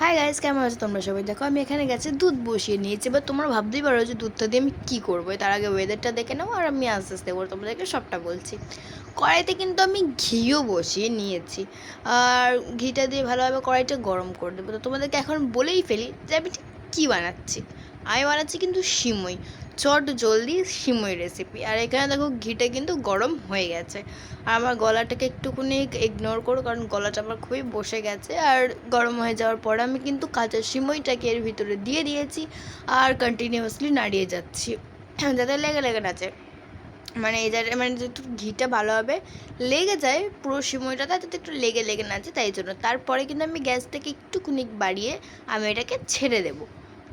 Hi guys, কেমন আছো তোমরা সবাই? দেখো আমি এখানে গেছে দুধ বসিয়ে নিয়েছি। এবার তোমরা ভাবতেই পারো যে দুধটা দিয়ে আমি কী করবো। তার আগে ওয়েদারটা দেখে নাও আর আমি আস্তে আস্তে করে তোমাদেরকে সবটা বলছি। কড়াইতে কিন্তু আমি ঘিও বসিয়ে নিয়েছি, আর ঘিটা দিয়ে ভালোভাবে কড়াইটা গরম করে দেবো। তো তোমাদেরকে এখন বলেই ফেলি যে আমি ঠিক কী বানাচ্ছি। আমি বানাচ্ছি কিন্তু সিমই, চট জলদি সিমই রেসিপি। আর এখানে দেখো ঘিটা কিন্তু গরম হয়ে গেছে। আর আমার গলাটাকে একটুখানি ইগনোর করো, কারণ গলাটা আমার খুবই বসে গেছে। আর গরম হয়ে যাওয়ার পরে আমি কিন্তু কাঁচা সিমইটাকে এর ভিতরে দিয়ে দিয়েছি আর কন্টিনিউয়াসলি নাড়িয়ে যাচ্ছি যাতে লেগে লেগে না যায়। মানে এই জায়গায় মানে যেহেতু ঘিটা ভালোভাবে লেগে যায় পুরো সিমইটাতে, যাতে একটু লেগে লেগে না যায়, তাই জন্য। তারপরে কিন্তু আমি গ্যাসটাকে একটুখানি বাড়িয়ে আমি এটাকে ছেড়ে দেবো।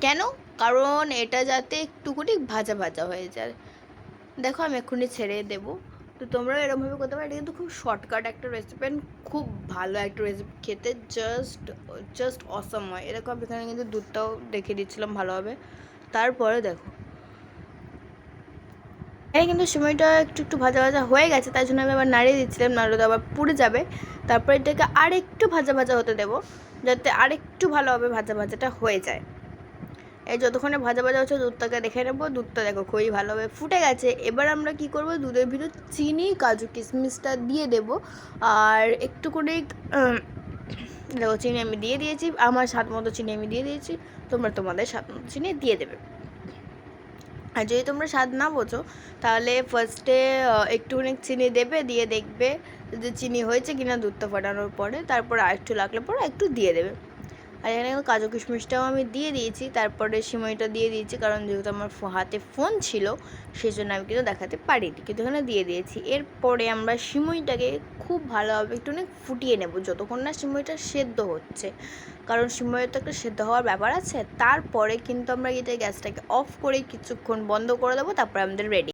কেন? কারণ এটা যাতে একটুখানি ভাজা ভাজা হয়ে যায়। দেখো আমি এক্ষুনি ছেড়ে দেবো। তো তোমরাও এরকমভাবে করতে পারো। এটা কিন্তু খুব শর্টকাট একটা রেসিপি অ্যান্ড খুব ভালো একটা রেসিপি, খেতে জাস্ট জাস্ট অসম হয়। এরকম এখানে কিন্তু দুধটাও দেখে দিচ্ছিলাম ভালোভাবে। তারপরে দেখো এখানে কিন্তু সময়টা একটু একটু ভাজা ভাজা হয়ে গেছে, তাই জন্য আমি আবার নাড়িয়ে দিচ্ছিলাম, নাড়লে আবার পুড়ে যাবে। তারপর এটাকে আরেকটু ভাজা ভাজা হতে দেবো, যাতে আরেকটু ভালোভাবে ভাজা ভাজাটা হয়ে যায়। এই যতক্ষণে ভাজা ভাজা হচ্ছে দুধটাকে দেখে নেবো। দুধটা দেখো খুবই ভালোভাবে ফুটে গেছে। এবার আমরা কি করব, দুধের ভিতর চিনি কাজু কিশমিশটা দিয়ে দেব। আর একটু করে দেখো চিনি আমি দিয়ে দিয়েছি, আমার স্বাদ মতো চিনি আমি দিয়ে দিয়েছি। তোমরা তোমাদের স্বাদ মতো চিনি দিয়ে দেবে। আর যদি তোমরা স্বাদ না বোঝো তাহলে ফার্স্টে একটুখানি চিনি দেবে, দিয়ে দেখবে যে চিনি হয়েছে কিনা দুধটা ফাটানোর পরে। তারপরে আরেকটু লাগলে পরে একটু দিয়ে দেবে। আর এখানে কাজু কিশমিশটাও আমি দিয়ে দিয়েছি, তারপরে সিমইটা দিয়ে দিয়েছি, কারণ যেহেতু আমার হাতে ফোন ছিল সেই জন্য আমি কিন্তু দেখাতে পারিনি, কিন্তু এখানে দিয়ে দিয়েছি। এরপরে আমরা সিমইটাকে খুব ভালোভাবে একটু ফুটিয়ে নেব যতক্ষণ না সিমইটা সেদ্ধ হচ্ছে, কারণ সিমইয়ের তো একটা সেদ্ধ হওয়ার ব্যাপার আছে। তারপরে কিন্তু আমরা গ্যাসটাকে অফ করে কিছুক্ষণ বন্ধ করে দেবো, তারপরে আমাদের রেডি।